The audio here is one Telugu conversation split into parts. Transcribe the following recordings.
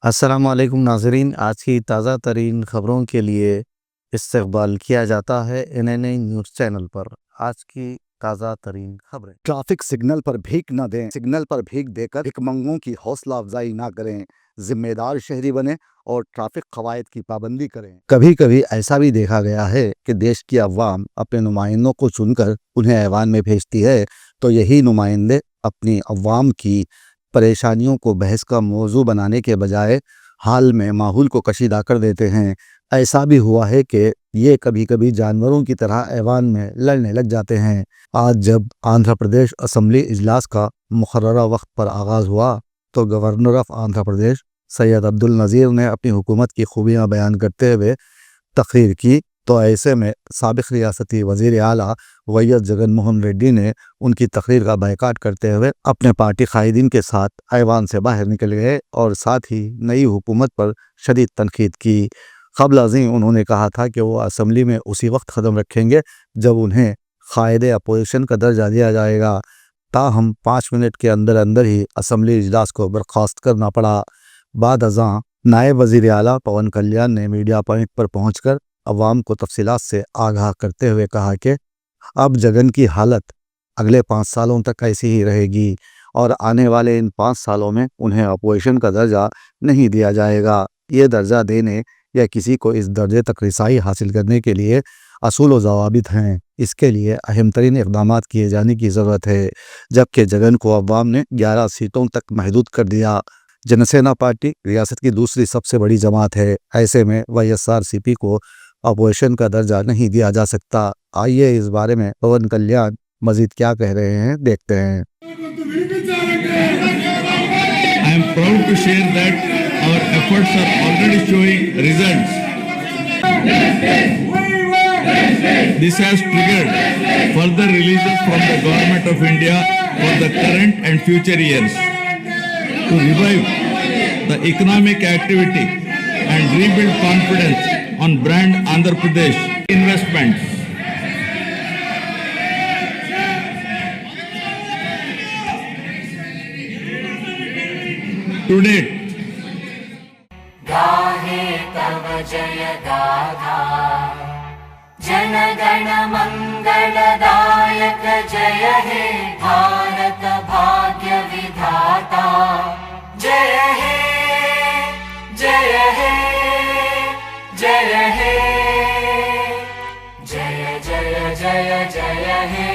अस्सलाम वालेकुम नाज़रीन, आज की ताज़ा तरीन ख़बरों के लिए इस्तक़बाल किया जाता है NNA न्यूज़ चैनल पर। आज की ताज़ा तरीन खबरें। ट्रैफिक सिग्नल पर भीख न दें, सिग्नल पर भीख देकर भिखमंगों की हौसला अफजाई ना करें, जिम्मेदार शहरी बने और ट्रैफिक कवायद की पाबंदी करें। कभी कभी ऐसा भी देखा गया है कि देश की अवाम अपने नुमाइंदों को चुनकर उन्हें ऐवान में भेजती है, तो यही नुमाइंदे अपनी अवाम की परेशानियों को बहस का मौजू बनाने के बजाय हाल में माहौल को कशीदा कर देते हैं। ऐसा भी हुआ है कि ये कभी कभी जानवरों की तरह ऐवान में लड़ने लग जाते हैं। आज जब आंध्र प्रदेश असम्बली इजलास का मुकर्ररा वक्त पर आगाज़ हुआ, तो गवर्नर ऑफ आंध्र प्रदेश सैयद अब्दुल नज़ीर ने अपनी हुकूमत की खूबियाँ बयान करते हुए तकरीर की, तो ऐसे में साबिक़ रियासती वज़ीर आला वैएस जगनमोहन रेड्डी ने उनकी तकरीर का बायकाट करते हुए अपने पार्टी कायदीन के साथ ऐवान से बाहर निकल गए और साथ ही नई हुकूमत पर शदीद तनकीद की। क़ब्ल अज़ीं उन्होंने कहा था कि वो असम्बली में उसी वक्त कदम रखेंगे जब उन्हें क़ायदे अपोजिशन का दर्जा दिया जाएगा, ताहम 5 मिनट के अंदर अंदर ही असम्बली इजलास को बर्खास्त करना पड़ा। बाद अज़ां नायब वज़ीर आला पवन कल्याण ने मीडिया पॉइंट पर पहुंचकर अवाम को तफसीलात से आगाह करते हुए कहा कि अब जगन की हालत अगले 5 सालों तक ऐसी ही रहेगी और आने वाले इन 5 सालों में उन्हें अपोजिशन का दर्जा नहीं दिया जाएगा। ये दर्जा देने या किसी को इस दर्जे तक रिसाई हासिल करने के लिए असूल व ज़वाबित हैं। इसके लिए अहम तरीन इक़दाम किए जाने की ज़रूरत है। जबकि जगन को अवाम ने 11 सीटों तक महदूद कर दिया। जनसेना पार्टी रियासत की दूसरी सबसे बड़ी जमात है। ऐसे में YSRCP को अपोजिशन का दर्जा नहीं दिया जा सकता। आइए इस बारे में पवन कल्याण मजीद क्या कह रहे हैं, देखते हैं। I am proud to share that our efforts are already showing results. This has triggered further releases from the Government of India for the current and future years to revive the economic activity and rebuild confidence on brand Andhra Pradesh investments. To date, गाहे तव जय गाथा जनगण मंगलदायक जय हे भारत भाग्य विधाता जय हे जय हे जय हे जय जय जय जय हे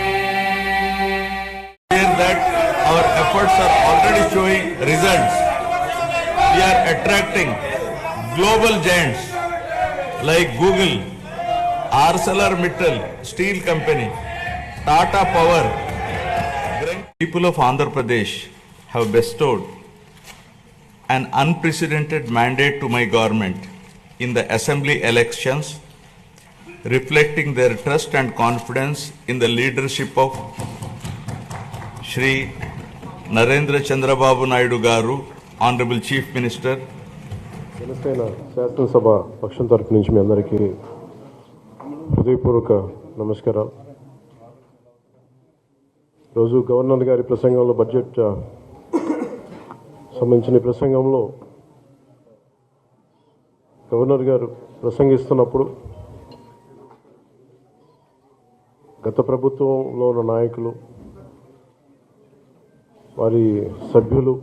clear that our efforts are already showing results. We are attracting global giants like Google, ArcelorMittal Steel Company, Tata Power. People of Andhra Pradesh have bestowed an unprecedented mandate to my government in the assembly elections, reflecting their trust and confidence in the leadership of Shri Narendra Chandrababu Naidu Garu, Honorable Chief Minister. Janasena శాసనసభ పక్షం తరపు నుంచి మీ అందరికీ హృదయపూర్వక నమస్కారాలు. ఈరోజు గవర్నర్ గారి ప్రసంగంలో బడ్జెట్ సంబంధించిన ప్రసంగంలో గవర్నర్ గారు ప్రసంగిస్తున్నప్పుడు గత ప్రభుత్వంలో ఉన్న నాయకులు, వారి సభ్యులు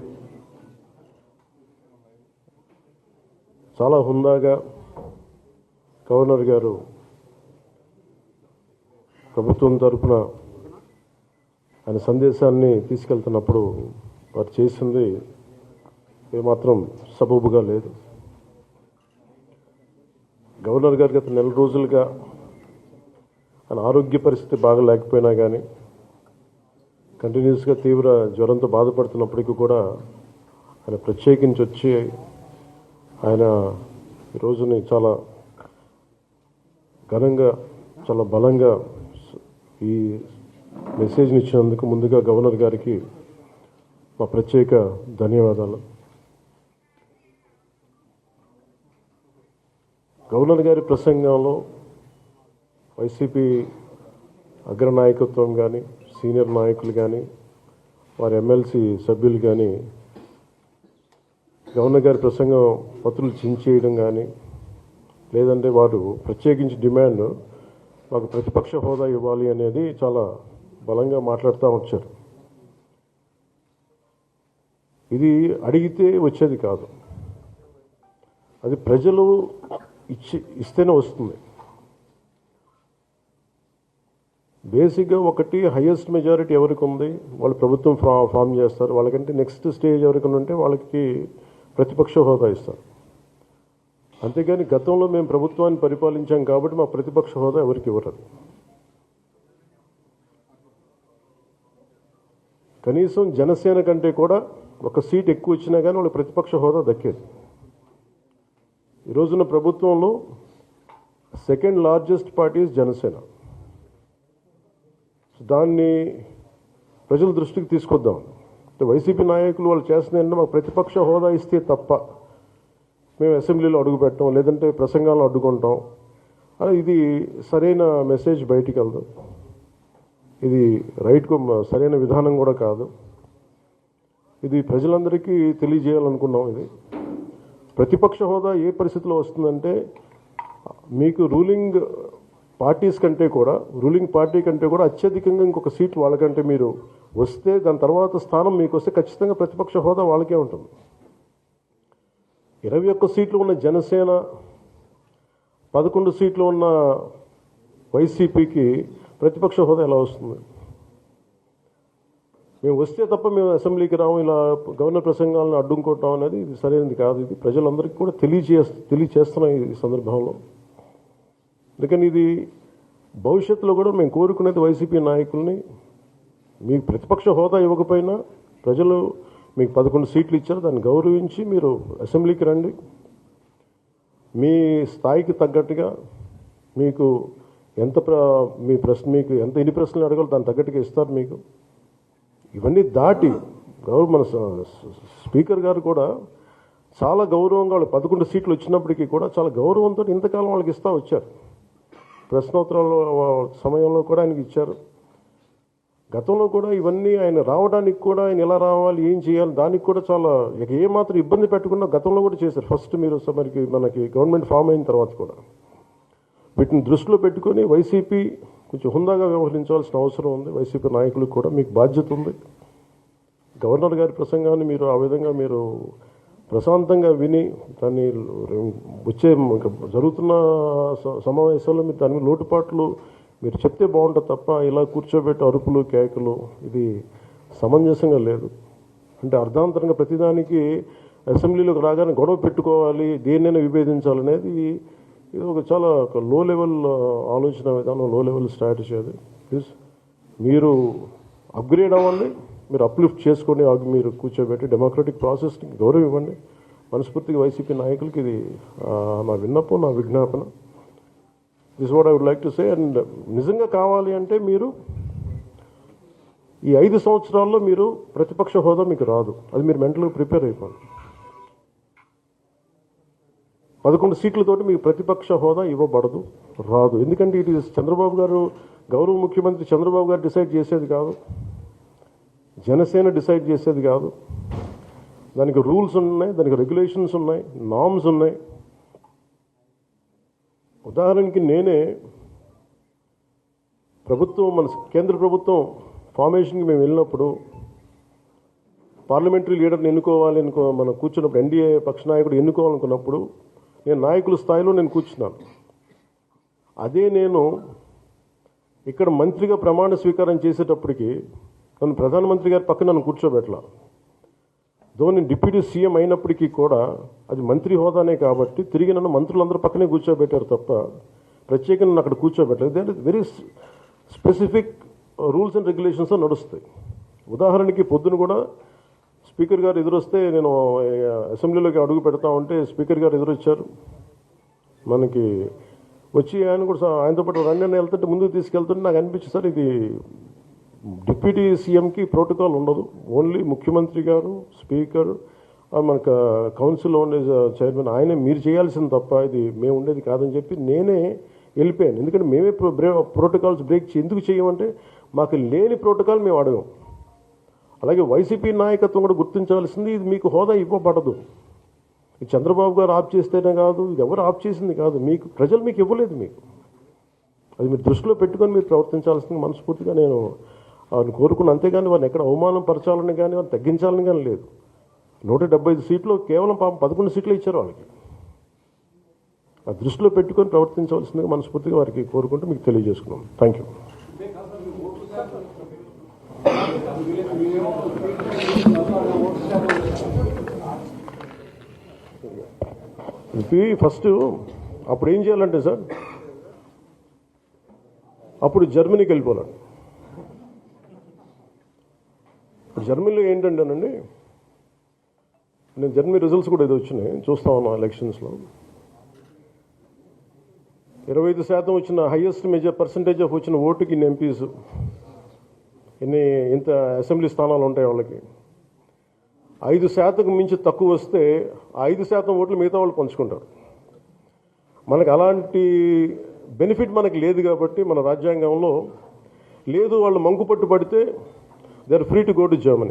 చాలా హుందాగా గవర్నర్ గారు ప్రభుత్వం తరపున ఆయన సందేశాన్ని తీసుకెళ్తున్నప్పుడు వారు చేసింది ఏమాత్రం సబబుగా లేదు. గవర్నర్ గారు గత నెల రోజులుగా ఆయన ఆరోగ్య పరిస్థితి బాగా లేకపోయినా కానీ కంటిన్యూస్గా తీవ్ర జ్వరంతో బాధపడుతున్నప్పటికీ కూడా ఆయన ప్రత్యేకించి వచ్చి ఆయన ఈ రోజుని చాలా ఘనంగా, చాలా బలంగా ఈ మెసేజ్ని ఇచ్చినందుకు ముందుగా గవర్నర్ గారికి మా ప్రత్యేక ధన్యవాదాలు. గవర్నర్ గారి ప్రసంగంలో వైసీపీ అగ్రనాయకత్వం కానీ, సీనియర్ నాయకులు కానీ, వారి ఎమ్మెల్సీ సభ్యులు కానీ గవర్నర్ గారి ప్రసంగం పత్రులు చించేయడం కానీ, లేదంటే వారు ప్రత్యేకించి డిమాండ్ మాకు ప్రతిపక్ష హోదా ఇవ్వాలి అనేది చాలా బలంగా మాట్లాడుతూ వచ్చారు. ఇది అడిగితే వచ్చేది కాదు, అది ప్రజలు ఇస్తేనే వస్తుంది. బేసిక్గా ఒకటి హయ్యెస్ట్ మెజారిటీ ఎవరికి ఉంది వాళ్ళు ప్రభుత్వం ఫామ్ చేస్తారు, వాళ్ళకంటే నెక్స్ట్ స్టేజ్ ఎవరికి ఉంటే వాళ్ళకి ప్రతిపక్ష హోదా ఇస్తారు. అంతేగాని గతంలో మేము ప్రభుత్వాన్ని పరిపాలించాం కాబట్టి మా ప్రతిపక్ష హోదా ఎవరికి ఇవ్వరు. కనీసం జనసేన కంటే కూడా ఒక సీట్ ఎక్కువ వచ్చినా కానీ వాళ్ళకి ప్రతిపక్ష హోదా దక్కేది. ఈ రోజున ప్రభుత్వంలో సెకండ్ లార్జెస్ట్ పార్టీ జనసేన. దాన్ని ప్రజల దృష్టికి తీసుకొద్దాం. వైసీపీ నాయకులు వాళ్ళు చేస్తున్నారంటే మాకు ప్రతిపక్ష హోదా ఇస్తే తప్ప మేము అసెంబ్లీలో అడుగు పెట్టాం, లేదంటే ప్రసంగాలను అడ్డుకుంటాం. ఇది సరైన మెసేజ్ బయటికి వెళ్దాం. ఇది రైట్కు సరైన విధానం కూడా కాదు. ఇది ప్రజలందరికీ తెలియజేయాలనుకున్నాం. ఇది ప్రతిపక్ష హోదా ఏ పరిస్థితిలో వస్తుందంటే మీకు రూలింగ్ పార్టీస్ కంటే కూడా, రూలింగ్ పార్టీ కంటే కూడా అత్యధికంగా ఇంకొక సీట్ వాళ్ళకంటే మీరు వస్తే దాని తర్వాత స్థానం మీకు వస్తే ఖచ్చితంగా ప్రతిపక్ష హోదా వాళ్ళకే ఉంటుంది. 21 సీట్లు ఉన్న జనసేన, 11 సీట్లు ఉన్న వైసీపీకి ప్రతిపక్ష హోదా ఎలా వస్తుంది? మేము వస్తే తప్ప మేము అసెంబ్లీకి రాము, ఇలా గవర్నర్ ప్రసంగాలను అడ్డుకోవటం అనేది ఇది సరైనది కాదు. ఇది ప్రజలందరికీ కూడా తెలియచేస్తున్నాం ఈ సందర్భంలో. అందుకని ఇది భవిష్యత్తులో కూడా మేము కోరుకునేది వైసీపీ నాయకుల్ని, మీకు ప్రతిపక్ష హోదా ఇవ్వకపోయినా ప్రజలు మీకు 11 సీట్లు ఇచ్చారు, దాన్ని గౌరవించి మీరు అసెంబ్లీకి రండి. మీ స్థాయికి తగ్గట్టుగా మీకు మీకు ఎన్ని ప్రశ్నలు అడగాలో దాన్ని తగ్గట్టుగా ఇస్తారు మీకు. ఇవన్నీ దాటి మన స్పీకర్ గారు కూడా చాలా గౌరవంగా వాళ్ళు 11 సీట్లు వచ్చినప్పటికీ కూడా చాలా గౌరవంతో ఇంతకాలం వాళ్ళకి ఇస్తూ వచ్చారు. ప్రశ్నోత్తరాల సమయంలో కూడా ఆయనకి ఇచ్చారు. గతంలో కూడా ఇవన్నీ ఆయన రావడానికి కూడా ఆయన ఎలా రావాలి, ఏం చేయాలి, దానికి కూడా చాలా ఏమాత్రం ఇబ్బంది పెట్టకుండా గతంలో కూడా చేశారు. ఫస్ట్ మీరు మనకి గవర్నమెంట్ ఫామ్ అయిన తర్వాత కూడా వీటిని దృష్టిలో పెట్టుకొని వైసీపీ కొంచెం హుందాగా వ్యవహరించాల్సిన అవసరం ఉంది. వైసీపీ నాయకులకు కూడా మీకు బాధ్యత ఉంది. గవర్నర్ గారి ప్రసంగాన్ని మీరు ఆ విధంగా మీరు ప్రశాంతంగా విని దాన్ని వచ్చే జరుగుతున్న సమావేశాల్లో మీరు దాని మీద లోటుపాట్లు మీరు చెప్తే బాగుంటుంది తప్ప ఇలా కూర్చోబెట్టి అరుపులు కేకలు ఇది సమంజసంగా లేదు. అంటే అర్ధాంతరంగా ప్రతిదానికి అసెంబ్లీలోకి రాగానే గొడవ పెట్టుకోవాలి, దేన్నైనా విభేదించాలనేది ఇది ఒక చాలా లో లెవెల్ ఆలోచన విధానం, లో లెవెల్ స్ట్రాటజీ. అది ప్లీజ్ మీరు అప్గ్రేడ్ అవ్వండి, మీరు అప్లిఫ్ట్ చేసుకోండి, మీరు కూర్చోబెట్టి డెమోక్రటిక్ ప్రాసెస్ని గౌరవం ఇవ్వండి. మనస్ఫూర్తిగా వైసీపీ నాయకులకి ఇది నా విన్నపం, నా విజ్ఞాపన. This what I would like to say. And నిజంగా కావాలి అంటే మీరు ఈ 5 సంవత్సరాల్లో మీరు ప్రతిపక్ష హోదా మీకు రాదు, అది మీరు మెంటల్గా ప్రిపేర్ అయిపోండి. 11 సీట్లతోటి మీకు ప్రతిపక్ష హోదా ఇవ్వబడదు, రాదు. ఎందుకంటే ఇది చంద్రబాబు గారు, గౌరవ ముఖ్యమంత్రి చంద్రబాబు గారు డిసైడ్ చేసేది కాదు, జనసేన డిసైడ్ చేసేది కాదు. దానికి రూల్స్ ఉన్నాయి, దానికి రెగ్యులేషన్స్ ఉన్నాయి, నామ్స్ ఉన్నాయి. ఉదాహరణకి నేనే ప్రభుత్వం, మన కేంద్ర ప్రభుత్వం ఫార్మేషన్కి మేము వెళ్ళినప్పుడు పార్లమెంటరీ లీడర్ని ఎన్నుకోవాలి మనం కూర్చున్నప్పుడు, ఎన్డీఏ పక్ష నాయకుడు ఎన్నుకోవాలనుకున్నప్పుడు నేను నాయకుల స్థాయిలో నేను కూర్చున్నాను. అదే నేను ఇక్కడ మంత్రిగా ప్రమాణ స్వీకారం చేసేటప్పటికి నన్ను ప్రధానమంత్రి గారి పక్కన నన్ను కూర్చోబెట్టలా. దో నేను డిప్యూటీ సీఎం అయినప్పటికీ కూడా అది మంత్రి హోదానే కాబట్టి తిరిగి నన్ను మంత్రులందరూ పక్కనే కూర్చోబెట్టారు తప్ప ప్రత్యేకంగా నన్ను అక్కడ కూర్చోబెట్టలేదు. They are very specific rules and regulations నడుస్తాయి. ఉదాహరణకి పొద్దున కూడా స్పీకర్ గారు ఎదురొస్తే నేను అసెంబ్లీలోకి అడుగు పెడతా ఉంటే స్పీకర్ గారు ఎదురొచ్చారు. మనకి వచ్చి ఆయన కూడా ఆయనతో పాటు రండి అని వెళ్తుంటే ముందుకు తీసుకెళ్తుంటే నాకు అనిపించింది, సార్ ఇది డిప్యూటీ సీఎంకి ప్రోటోకాల్ ఉండదు, ఓన్లీ ముఖ్యమంత్రి గారు, స్పీకర్, మనకు కౌన్సిల్లో ఉండే చైర్మన్ ఆయనే మీరు చేయాల్సింది తప్ప ఇది మేము ఉండేది కాదని చెప్పి నేనే వెళ్ళిపోయాను. ఎందుకంటే మేమే ప్రోటోకాల్స్ బ్రేక్ ఎందుకు చేయమంటే మాకు లేని ప్రోటోకాల్ మేము అడగం. అలాగే వైసీపీ నాయకత్వం కూడా గుర్తించాల్సింది, ఇది మీకు హోదా ఇవ్వబడదు. ఇది చంద్రబాబు గారు ఆప్ చేస్తేనే కాదు, ఇది ఎవరు ఆప్ చేసింది కాదు, మీకు ప్రజలు మీకు ఇవ్వలేదు. మీకు అది మీరు దృష్టిలో పెట్టుకొని మీరు ప్రవర్తించాల్సింది మనస్ఫూర్తిగా నేను వారిని కోరుకున్నాను. అంతేగాని వారిని ఎక్కడ అవమానం పరచాలని కానీ వారిని తగ్గించాలని కానీ లేదు. 175 సీట్లు కేవలం పాపం 11 సీట్లు ఇచ్చారు వాళ్ళకి. ఆ దృష్టిలో పెట్టుకొని ప్రవర్తించవలసిందిగా మనస్ఫూర్తిగా వారికి కోరుకుంటూ మీకు తెలియజేసుకున్నాం. Thank you. ఫస్ట్ అప్పుడు ఏం చేయాలంటే సార్, అప్పుడు జర్మనీకి వెళ్ళిపోవాలి. ఇప్పుడు జర్మనీలో ఏంటంటేనండి, నేను జర్మనీ రిజల్ట్స్ కూడా ఏదో వచ్చినాయి చూస్తా ఉన్నా. ఎలక్షన్స్లో 25% వచ్చిన హైయెస్ట్ పర్సంటేజ్ ఆఫ్ వచ్చిన ఓటుకి ఇన్ని ఎంపీస్, ఇంత అసెంబ్లీ స్థానాలు ఉంటాయి వాళ్ళకి. 5% మించి తక్కువ వస్తే 5% ఓట్లు మిగతా వాళ్ళు పంచుకుంటారు. మనకు అలాంటి బెనిఫిట్ మనకి లేదు కాబట్టి మన రాజ్యాంగంలో లేదు. వాళ్ళు మంకు పట్టు పడితే they are free to go to Germany.